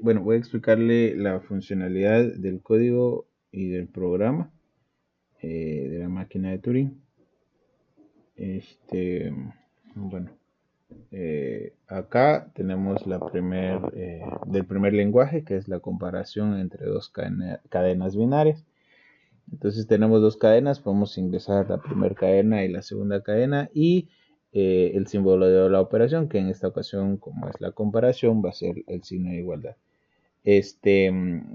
Bueno, voy a explicarle la funcionalidad del código y del programa de la máquina de Turing. Bueno, acá tenemos del primer lenguaje, que es la comparación entre dos cadenas binarias. Entonces tenemos dos cadenas, podemos ingresar la primera cadena y la segunda cadena y el símbolo de la operación, que en esta ocasión, como es la comparación, va a ser el signo de igualdad.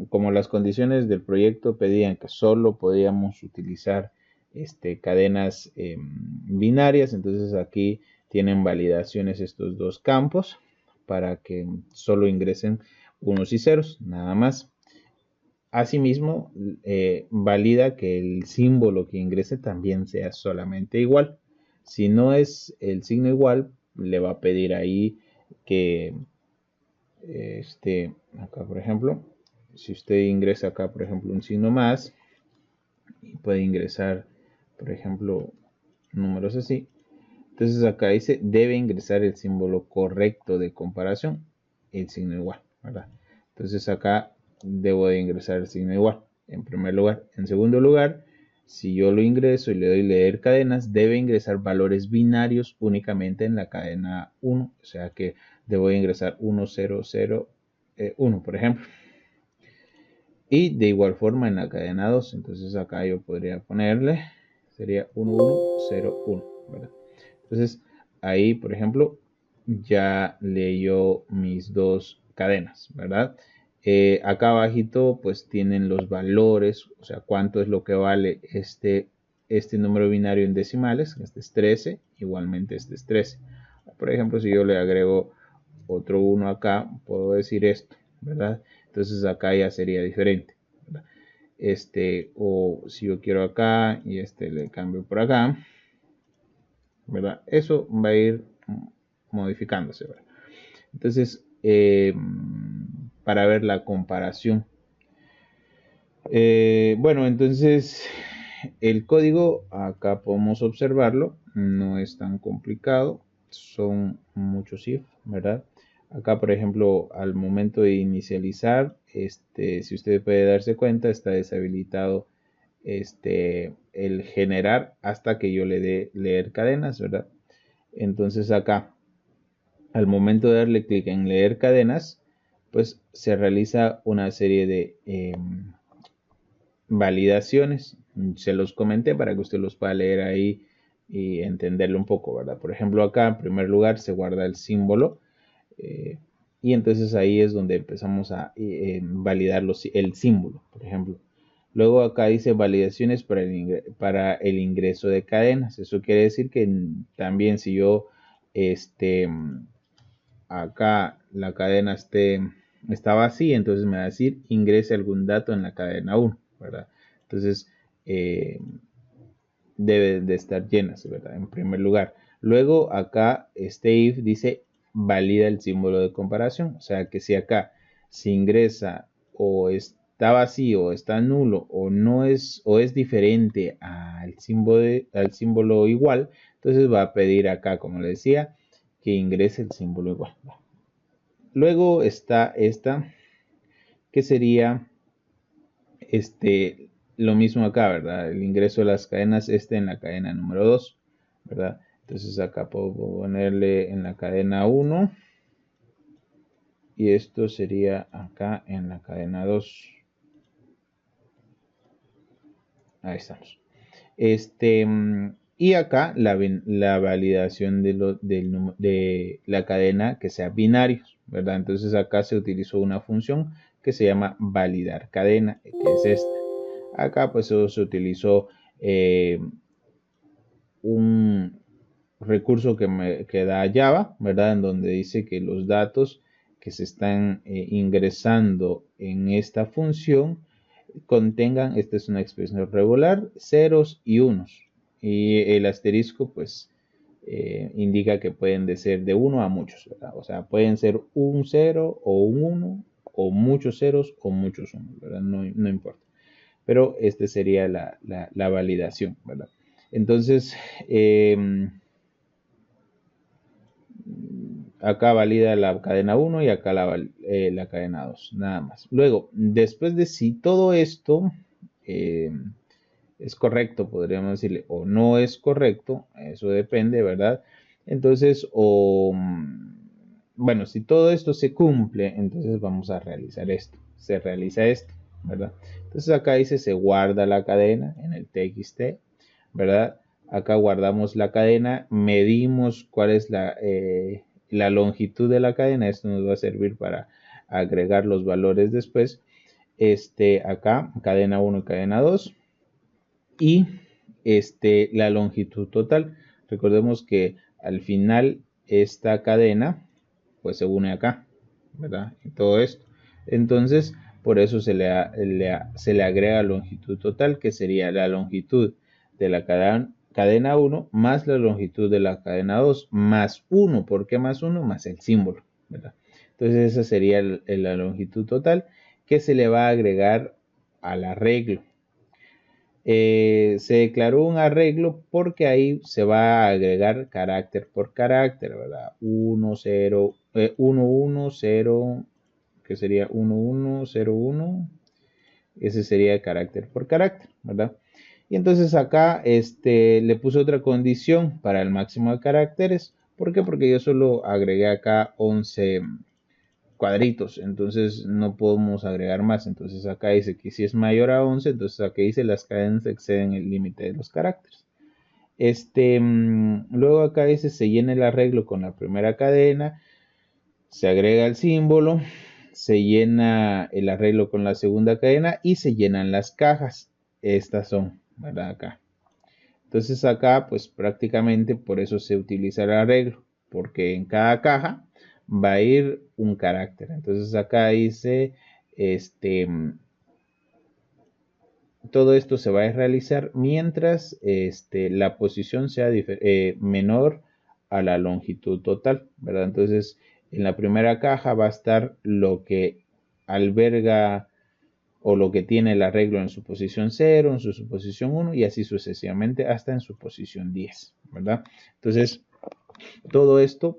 Como las condiciones del proyecto pedían que solo podíamos utilizar cadenas binarias, entonces aquí tienen validaciones estos dos campos para que solo ingresen unos y ceros, nada más. Asimismo, valida que el símbolo que ingrese también sea solamente igual. Si no es el signo igual, le va a pedir ahí que acá por ejemplo, si usted ingresa acá por ejemplo un signo más y puede ingresar por ejemplo números así, entonces acá dice debe ingresar el símbolo correcto de comparación, el signo igual, ¿verdad? Entonces acá debo de ingresar el signo igual en primer lugar. En segundo lugar, si yo lo ingreso y le doy leer cadenas, debe ingresar valores binarios únicamente en la cadena 1, o sea que debo ingresar 1, 0, 0, 1, por ejemplo. Y de igual forma en la cadena 2, entonces acá yo podría ponerle, sería 1, 1, 0, 1, ¿verdad? Entonces ahí, por ejemplo, ya leyó mis dos cadenas, ¿verdad? Acá abajito pues tienen los valores, o sea, cuánto es lo que vale este número binario en decimales, este es 13, igualmente este es 13. Por ejemplo, si yo le agrego otro 1 acá, puedo decir esto, ¿verdad? Entonces acá ya sería diferente, ¿verdad? O si yo quiero acá y le cambio por acá, ¿verdad? Eso va a ir modificándose, ¿verdad? Entonces, para ver la comparación. Bueno, entonces el código acá podemos observarlo, no es tan complicado, son muchos if, ¿verdad? Acá, por ejemplo, al momento de inicializar, si usted puede darse cuenta, está deshabilitado el generar hasta que yo le dé leer cadenas, ¿verdad? Entonces acá, al momento de darle clic en leer cadenas, pues se realiza una serie de validaciones. Se los comenté para que usted los pueda leer ahí y entenderlo un poco, ¿verdad? Por ejemplo, acá en primer lugar se guarda el símbolo y entonces ahí es donde empezamos a validar el símbolo, por ejemplo. Luego acá dice validaciones para el ingreso de cadenas. Eso quiere decir que también si yo acá la cadena está vacía, entonces me va a decir ingrese algún dato en la cadena 1, ¿verdad? Entonces debe de estar llenas, ¿verdad? En primer lugar. Luego acá este if dice valida el símbolo de comparación, o sea que si acá se ingresa o está vacío, o está nulo o no es o es diferente al símbolo igual, entonces va a pedir acá, como le decía, que ingrese el símbolo igual. Luego está esta, que sería lo mismo acá, ¿verdad? El ingreso de las cadenas, en la cadena número 2, ¿verdad? Entonces acá puedo ponerle en la cadena 1 y esto sería acá en la cadena 2. Ahí estamos. Y acá la validación de la cadena que sea binarios, ¿verdad? Entonces acá se utilizó una función que se llama validar cadena, que es esta. Acá pues se utilizó un recurso que da Java, ¿verdad? En donde dice que los datos que se están ingresando en esta función contengan, esta es una expresión regular, ceros y unos. Y el asterisco, pues, indica que pueden de ser de uno a muchos, ¿verdad? O sea, pueden ser un cero o un uno, o muchos ceros o muchos unos, ¿verdad? No importa. Pero este sería la validación, ¿verdad? Entonces, acá valida la cadena 1 y acá la cadena 2, nada más. Luego, después de si todo esto es correcto, podríamos decirle, o no es correcto, eso depende, ¿verdad? Entonces, bueno, si todo esto se cumple, entonces vamos a realizar esto, se realiza esto, ¿verdad? Entonces acá dice se guarda la cadena en el txt, ¿verdad? Acá guardamos la cadena, medimos cuál es la longitud de la cadena, esto nos va a servir para agregar los valores después. Acá, cadena 1 y cadena 2, y la longitud total. Recordemos que al final esta cadena pues se une acá, ¿verdad? Y todo esto. Entonces, por eso se le agrega longitud total, que sería la longitud de la cadena 1 más la longitud de la cadena 2 más 1. ¿Por qué más 1? Más el símbolo, ¿verdad? Entonces esa sería la longitud total que se le va a agregar al arreglo. Se declaró un arreglo porque ahí se va a agregar carácter por carácter, ¿verdad? 1, 0, 1, 1, 0, que sería 1, 1, 0, 1. Ese sería carácter por carácter, ¿verdad? Y entonces acá le puse otra condición para el máximo de caracteres. ¿Por qué? Porque yo solo agregué acá 11 cuadritos, entonces no podemos agregar más. Entonces acá dice que si es mayor a 11, entonces acá dice las cadenas exceden el límite de los caracteres. Luego acá dice se llena el arreglo con la primera cadena, se agrega el símbolo, se llena el arreglo con la segunda cadena y se llenan las cajas. Estas son, ¿verdad? Acá. Entonces acá pues prácticamente por eso se utiliza el arreglo, porque en cada caja va a ir un carácter. Entonces acá dice, todo esto se va a realizar mientras la posición sea menor a la longitud total, ¿verdad? Entonces en la primera caja va a estar lo que alberga o lo que tiene el arreglo en su posición 0, en su posición 1 y así sucesivamente hasta en su posición 10, ¿verdad? Entonces todo esto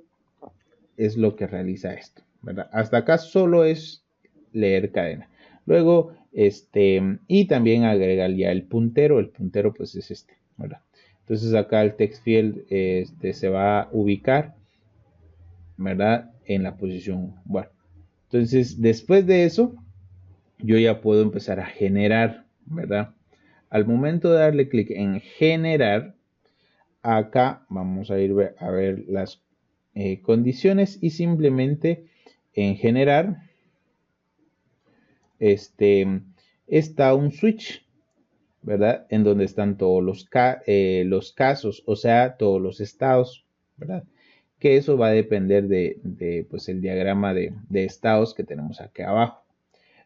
es lo que realiza esto, ¿verdad? Hasta acá solo es leer cadena. Luego, y también agregar ya el puntero pues es ¿verdad? Entonces acá el text field se va a ubicar, ¿verdad? En la posición 1. Bueno, entonces después de eso, yo ya puedo empezar a generar, ¿verdad? Al momento de darle clic en generar, acá vamos a ir a ver las condiciones y simplemente en generar está un switch, ¿verdad? En donde están todos los casos, o sea, todos los estados, ¿verdad? Que eso va a depender de pues el diagrama de estados que tenemos aquí abajo.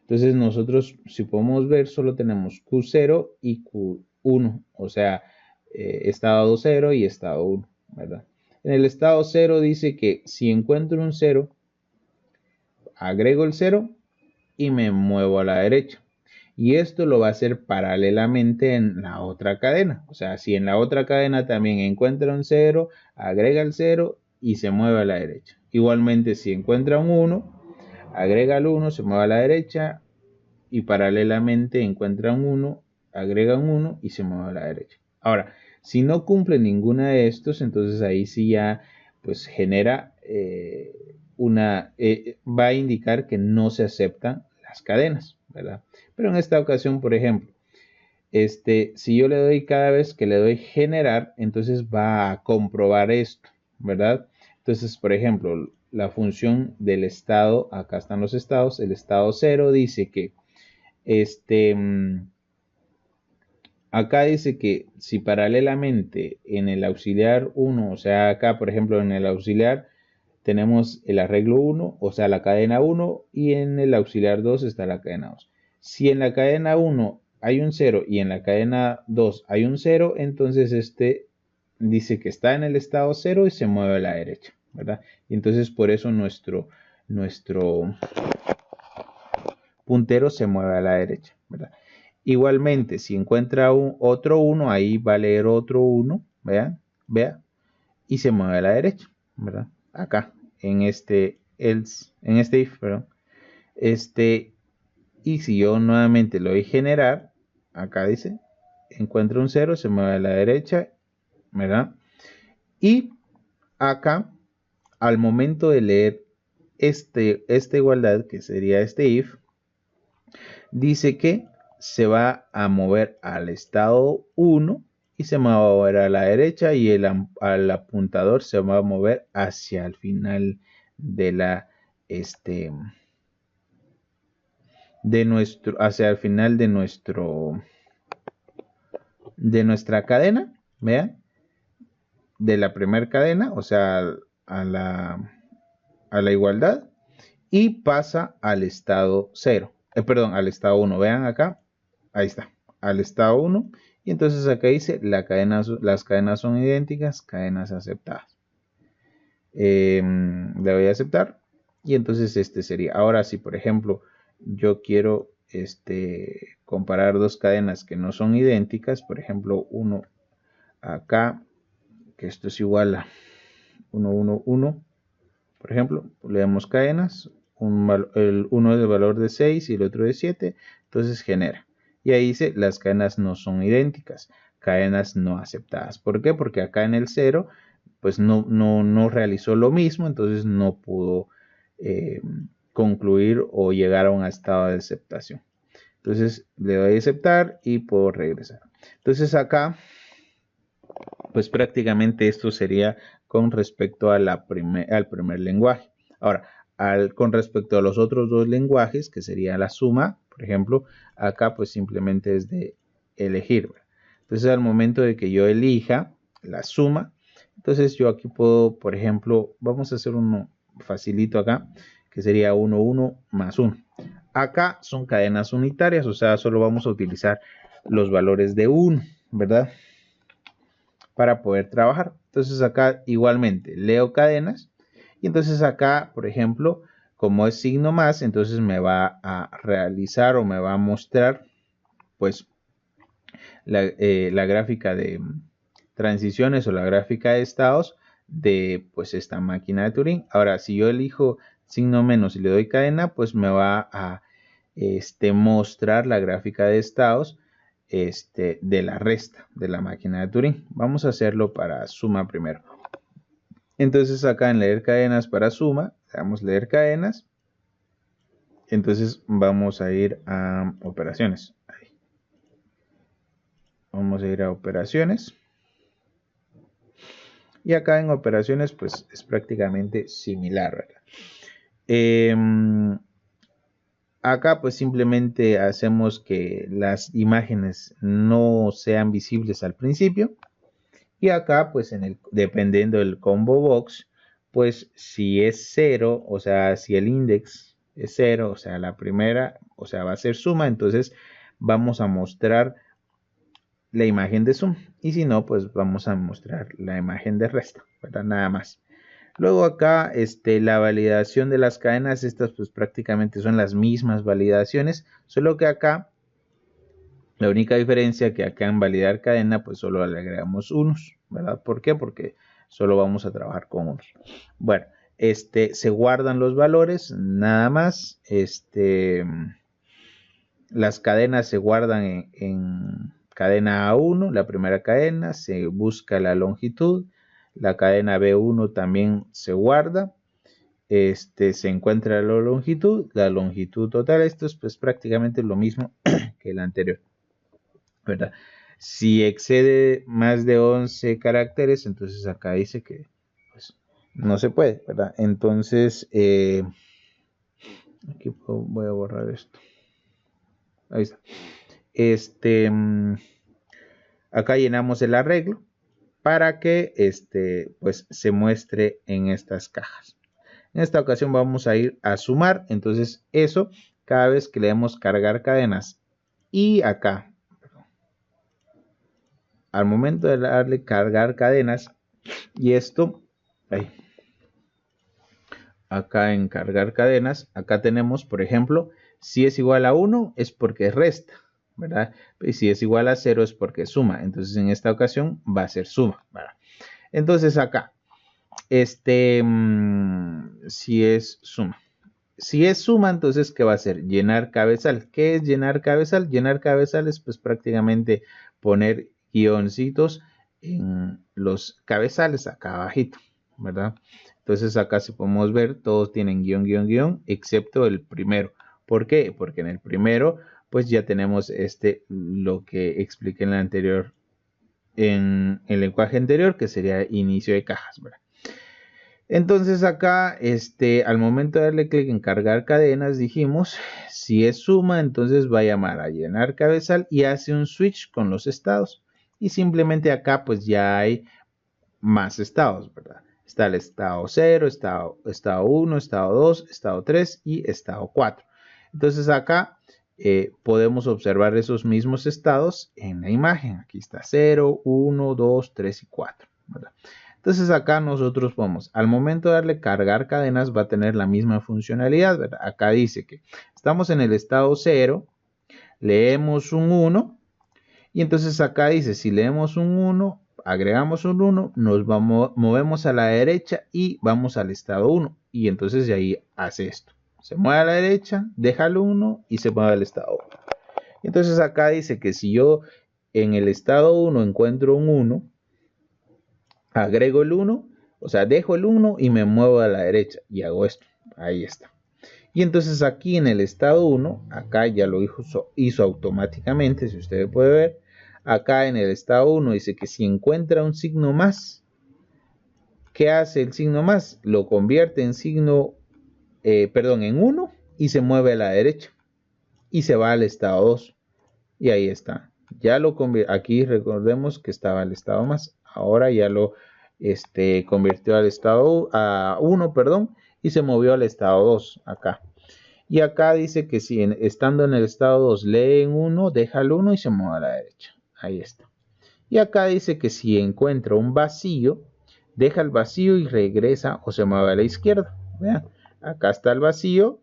Entonces nosotros, si podemos ver, solo tenemos Q0 y Q1, o sea, estado 0 y estado 1, ¿verdad? En el estado 0 dice que si encuentro un 0, agrego el 0 y me muevo a la derecha. Y esto lo va a hacer paralelamente en la otra cadena. O sea, si en la otra cadena también encuentra un 0, agrega el 0 y se mueve a la derecha. Igualmente, si encuentra un 1, agrega el 1, se mueve a la derecha y paralelamente encuentra un 1, agrega un 1 y se mueve a la derecha. Ahora, si no cumple ninguna de estos, entonces ahí sí ya pues genera va a indicar que no se aceptan las cadenas, ¿verdad? Pero en esta ocasión, por ejemplo, si yo le doy cada vez que le doy generar, entonces va a comprobar esto, ¿verdad? Entonces, por ejemplo, la función del estado, acá están los estados, el estado 0 dice que acá dice que si paralelamente en el auxiliar 1, o sea, acá por ejemplo en el auxiliar tenemos el arreglo 1, o sea, la cadena 1, y en el auxiliar 2 está la cadena 2. Si en la cadena 1 hay un 0 y en la cadena 2 hay un 0, entonces dice que está en el estado 0 y se mueve a la derecha, ¿verdad? Y entonces por eso nuestro puntero se mueve a la derecha, ¿verdad? Igualmente, si encuentra otro 1, ahí va a leer otro 1, vean, vea, y se mueve a la derecha, ¿verdad? Acá, en este else, en este if, perdón. Y si yo nuevamente lo doy generar, acá dice, encuentro un 0, se mueve a la derecha, ¿verdad? Y acá, al momento de leer esta igualdad, que sería este if, dice que se va a mover al estado 1 y se va a mover a la derecha y al apuntador se va a mover hacia el final de la hacia el final de nuestra cadena, vean, de la primera cadena, o sea, a la igualdad, y pasa al estado 0, perdón, al estado 1, vean acá, ahí está, al estado 1, y entonces acá dice, las cadenas son idénticas, cadenas aceptadas. Le voy a aceptar, y entonces sería, ahora si por ejemplo, yo quiero comparar dos cadenas que no son idénticas, por ejemplo, uno acá, que esto es igual a 1, 1, 1, por ejemplo, le damos cadenas, uno es de valor de 6 y el otro de 7, entonces genera. Y ahí dice, las cadenas no son idénticas, cadenas no aceptadas. ¿Por qué? Porque acá en el 0, pues no realizó lo mismo, entonces no pudo concluir o llegar a un estado de aceptación. Entonces le doy a aceptar y puedo regresar. Entonces acá, pues prácticamente esto sería con respecto a al primer lenguaje. Ahora, con respecto a los otros dos lenguajes, que sería la suma, por ejemplo, acá pues simplemente es de elegir. Entonces al momento de que yo elija la suma, entonces yo aquí puedo, por ejemplo, vamos a hacer uno facilito acá, que sería 1, 1 más 1. Acá son cadenas unitarias, o sea, solo vamos a utilizar los valores de 1, ¿verdad? Para poder trabajar. Entonces acá igualmente leo cadenas y entonces acá, por ejemplo, como es signo más, entonces me va a realizar o me va a mostrar pues la gráfica de transiciones o la gráfica de estados de pues esta máquina de Turing. Ahora, si yo elijo signo menos y le doy cadena, pues me va a mostrar la gráfica de estados de la resta de la máquina de Turing. Vamos a hacerlo para suma primero. Entonces acá en leer cadenas para suma, le damos leer cadenas. Entonces vamos a ir a operaciones. Ahí. Vamos a ir a operaciones. Y acá en operaciones pues es prácticamente similar, ¿verdad? Acá pues simplemente hacemos que las imágenes no sean visibles al principio. Y acá pues dependiendo del combo box, pues si es 0, o sea, si el index es 0, o sea, la primera, o sea, va a ser suma, entonces vamos a mostrar la imagen de suma. Y si no, pues vamos a mostrar la imagen de resta, ¿verdad? Nada más. Luego acá la validación de las cadenas, estas pues prácticamente son las mismas validaciones, solo que acá la única diferencia que acá en validar cadena pues solo le agregamos unos, ¿verdad? ¿Por qué? Porque solo vamos a trabajar con unos. Bueno, se guardan los valores, nada más, las cadenas se guardan en cadena A1, la primera cadena, se busca la longitud, la cadena B1 también se guarda, se encuentra la longitud total, esto es pues prácticamente lo mismo que el anterior, ¿verdad? Si excede más de 11 caracteres, entonces acá dice que pues, no se puede, ¿verdad? Entonces, aquí voy a borrar esto. Ahí está. Acá llenamos el arreglo para que pues se muestre en estas cajas. En esta ocasión vamos a ir a sumar, entonces eso cada vez que le demos cargar cadenas y acá al momento de darle cargar cadenas y esto acá en cargar cadenas, acá tenemos por ejemplo si es igual a 1 es porque resta, ¿verdad? Y si es igual a 0 es porque suma. Entonces en esta ocasión va a ser suma, ¿verdad? Entonces acá si es suma. Si es suma, entonces, ¿qué va a hacer? Llenar cabezal. ¿Qué es llenar cabezal? Llenar cabezal es pues prácticamente poner guioncitos en los cabezales acá abajito, ¿verdad? Entonces acá si podemos ver, todos tienen guión, guión, guión, excepto el primero. ¿Por qué? Porque en el primero, pues ya tenemos lo que expliqué en la anterior, en el lenguaje anterior, que sería inicio de cajas, ¿verdad? Entonces acá, al momento de darle clic en cargar cadenas, dijimos, si es suma, entonces va a llamar a llenar cabezal y hace un switch con los estados. Y simplemente acá pues ya hay más estados, ¿verdad? Está el estado 0, estado 1, estado 2, estado 3 y estado 4. Entonces acá podemos observar esos mismos estados en la imagen. Aquí está 0, 1, 2, 3 y 4, ¿verdad? Entonces acá nosotros podemos, al momento de darle cargar cadenas va a tener la misma funcionalidad, ¿verdad? Acá dice que estamos en el estado 0, leemos un 1 y entonces acá dice, si leemos un 1, agregamos un 1, nos movemos a la derecha y vamos al estado 1 y entonces de ahí hace esto. Se mueve a la derecha, deja el 1 y se mueve al estado 1. Entonces acá dice que si yo en el estado 1 encuentro un 1, agrego el 1, o sea, dejo el 1 y me muevo a la derecha y hago esto. Ahí está. Y entonces aquí en el estado 1, acá ya lo hizo automáticamente, si usted puede ver. Acá en el estado 1 dice que si encuentra un signo más, ¿qué hace el signo más? Lo convierte en signo, en 1 y se mueve a la derecha. Y se va al estado 2. Y ahí está. Ya lo aquí recordemos que estaba el estado más. Ahora ya lo convirtió al estado 1, y se movió al estado 2 acá. Y acá dice que si estando en el estado 2 lee en 1, deja el 1 y se mueve a la derecha. Ahí está. Y acá dice que si encuentra un vacío, deja el vacío y regresa o se mueve a la izquierda. Vean, acá está el vacío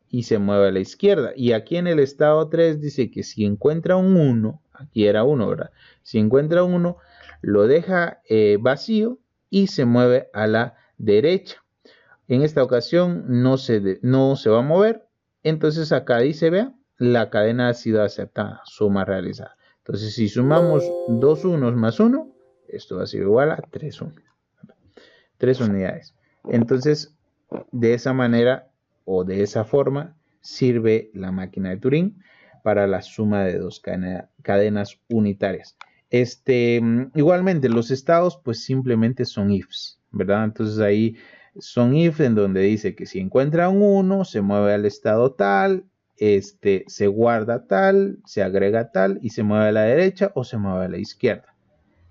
y se mueve a la izquierda. Y aquí en el estado 3 dice que si encuentra un 1, aquí era 1, ¿verdad? Si encuentra un 1, lo deja vacío y se mueve a la derecha. En esta ocasión no se va a mover. Entonces acá dice, vean, la cadena ha sido aceptada, suma realizada. Entonces si sumamos 2 unos más 1, esto va a ser igual a 3 unos. 3 unidades. Entonces, de esa manera o de esa forma sirve la máquina de Turing para la suma de dos cadenas unitarias. Igualmente, los estados pues simplemente son ifs, ¿verdad? Entonces ahí son if en donde dice que si encuentra un 1, se mueve al estado tal, se guarda tal, se agrega tal y se mueve a la derecha o se mueve a la izquierda,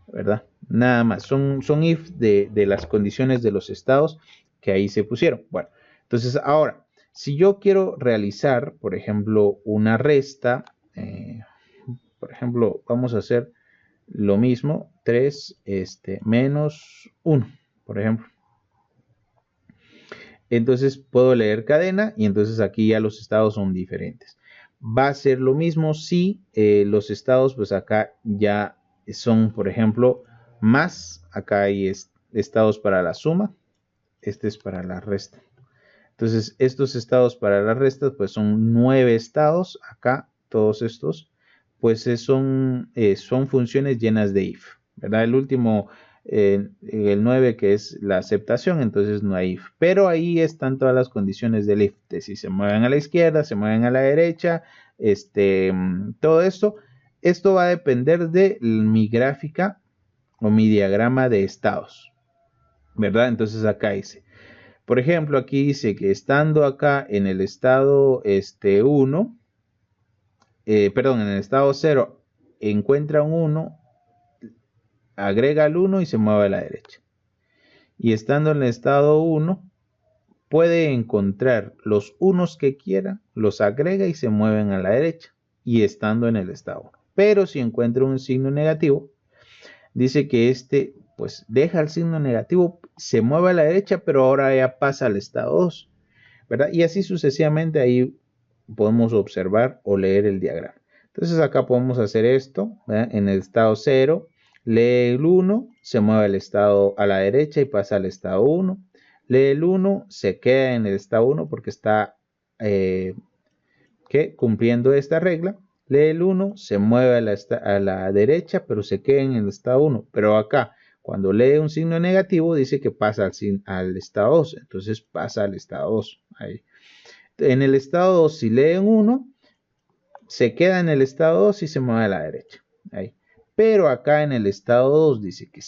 ¿verdad? Nada más, son if de las condiciones de los estados que ahí se pusieron. Bueno, entonces ahora, si yo quiero realizar, por ejemplo, una resta, por ejemplo, vamos a hacer lo mismo, 3 menos 1, por ejemplo. Entonces puedo leer cadena y entonces aquí ya los estados son diferentes. Va a ser lo mismo si los estados, pues acá ya son, por ejemplo, más. Acá hay estados para la suma. Este es para la resta. Entonces, estos estados para la resta, pues son 9 estados. Acá, todos estos, pues son funciones llenas de if, ¿verdad? El último, el 9, que es la aceptación, entonces no hay if. Pero ahí están todas las condiciones del if. De si se mueven a la izquierda, se mueven a la derecha, todo esto. Esto va a depender de mi gráfica o mi diagrama de estados, ¿verdad? Entonces acá dice, por ejemplo, aquí dice que estando acá en el estado 1, en el estado 0, encuentra un 1, agrega el 1 y se mueve a la derecha. Y estando en el estado 1, puede encontrar los unos que quiera, los agrega y se mueven a la derecha. Y estando en el estado 1. Pero si encuentra un signo negativo, dice que pues deja el signo negativo, se mueve a la derecha, pero ahora ya pasa al estado 2, ¿verdad? Y así sucesivamente ahí podemos observar o leer el diagrama. Entonces acá podemos hacer esto, ¿verdad? En el estado 0, lee el 1, se mueve al estado a la derecha y pasa al estado 1. Lee el 1, se queda en el estado 1 porque está cumpliendo esta regla. Lee el 1, se mueve a la derecha, pero se queda en el estado 1. Pero acá, cuando lee un signo negativo, dice que pasa al estado 2. Entonces pasa al estado 2. Ahí. En el estado 2, si lee un 1, se queda en el estado 2 y se mueve a la derecha. Ahí. Pero acá en el estado 2 dice que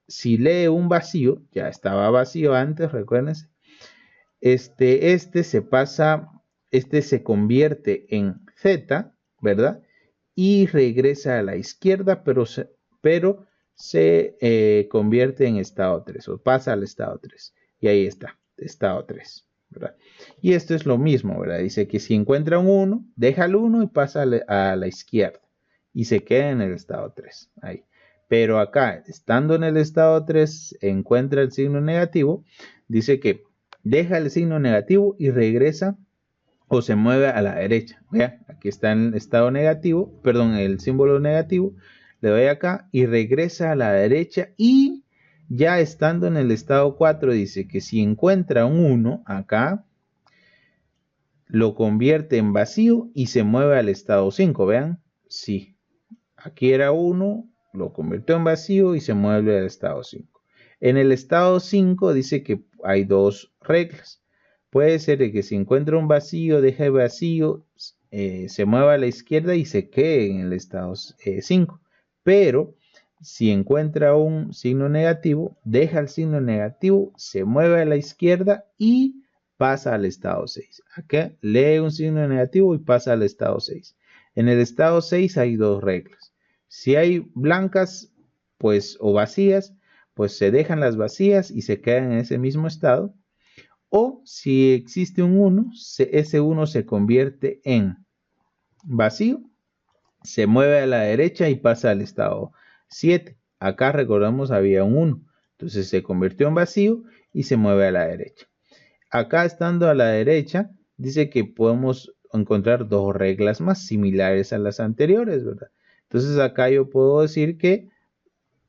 si lee un vacío, ya estaba vacío antes, recuérdense, este se convierte en Z, ¿verdad? Y regresa a la izquierda, pero se convierte en estado 3 o pasa al estado 3. Y ahí está, estado 3, ¿verdad? Y esto es lo mismo, ¿verdad? Dice que si encuentra un 1, deja el 1 y pasa a la izquierda. Y se queda en el estado 3, ahí. Pero acá, estando en el estado 3, encuentra el signo negativo, dice que deja el signo negativo y regresa o se mueve a la derecha. Vean, aquí está en el estado negativo, perdón, el símbolo negativo. Le doy acá y regresa a la derecha y ya estando en el estado 4 dice que si encuentra un 1 acá, lo convierte en vacío y se mueve al estado 5. Vean, sí, aquí era 1, lo convirtió en vacío y se mueve al estado 5. En el estado 5 dice que hay dos reglas. Puede ser de que si encuentra un vacío, deja el vacío, se mueva a la izquierda y se quede en el estado 5. Pero si encuentra un signo negativo, deja el signo negativo, se mueve a la izquierda y pasa al estado 6. Acá lee un signo negativo y pasa al estado 6. En el estado 6 hay dos reglas. Si hay blancas, pues, o vacías, pues se dejan las vacías y se quedan en ese mismo estado. O si existe un 1, ese 1 se convierte en vacío, se mueve a la derecha y pasa al estado 7. Acá recordamos había un 1, entonces se convirtió en vacío y se mueve a la derecha. Acá estando a la derecha, dice que podemos encontrar dos reglas más similares a las anteriores, ¿verdad? Entonces acá yo puedo decir que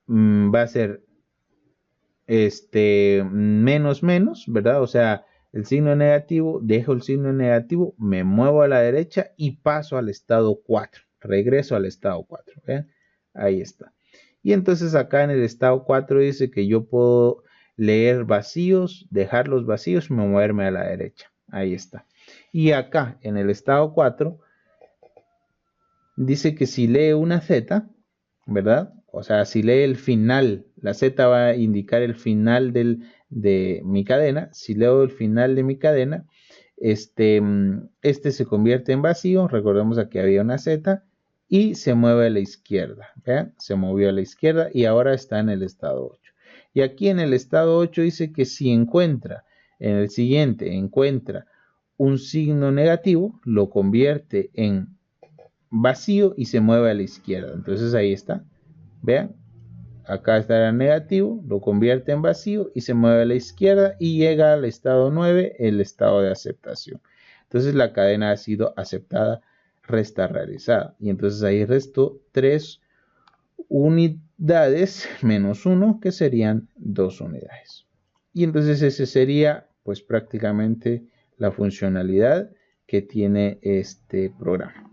va a ser menos menos, ¿verdad? O sea, el signo negativo, dejo el signo negativo, me muevo a la derecha y paso al estado 4. Regreso al estado 4. ¿Ven? Ahí está. Y entonces acá en el estado 4 dice que yo puedo leer vacíos, dejar los vacíos y moverme a la derecha. Ahí está. Y acá en el estado 4 dice que si lee una Z, ¿verdad? O sea, si lee el final, la Z va a indicar el final de mi cadena. Si leo el final de mi cadena, este se convierte en vacío. Recordemos aquí había una Z y se mueve a la izquierda. ¿Vean? Se movió a la izquierda y ahora está en el estado 8. Y aquí en el estado 8 dice que si encuentra, en el siguiente, encuentra un signo negativo, lo convierte en vacío y se mueve a la izquierda. Entonces ahí está. Vean, acá estará negativo, lo convierte en vacío y se mueve a la izquierda y llega al estado 9, el estado de aceptación. Entonces la cadena ha sido aceptada, resta realizada. Y entonces ahí restó 3 unidades menos 1, que serían 2 unidades. Y entonces ese sería pues prácticamente la funcionalidad que tiene este programa.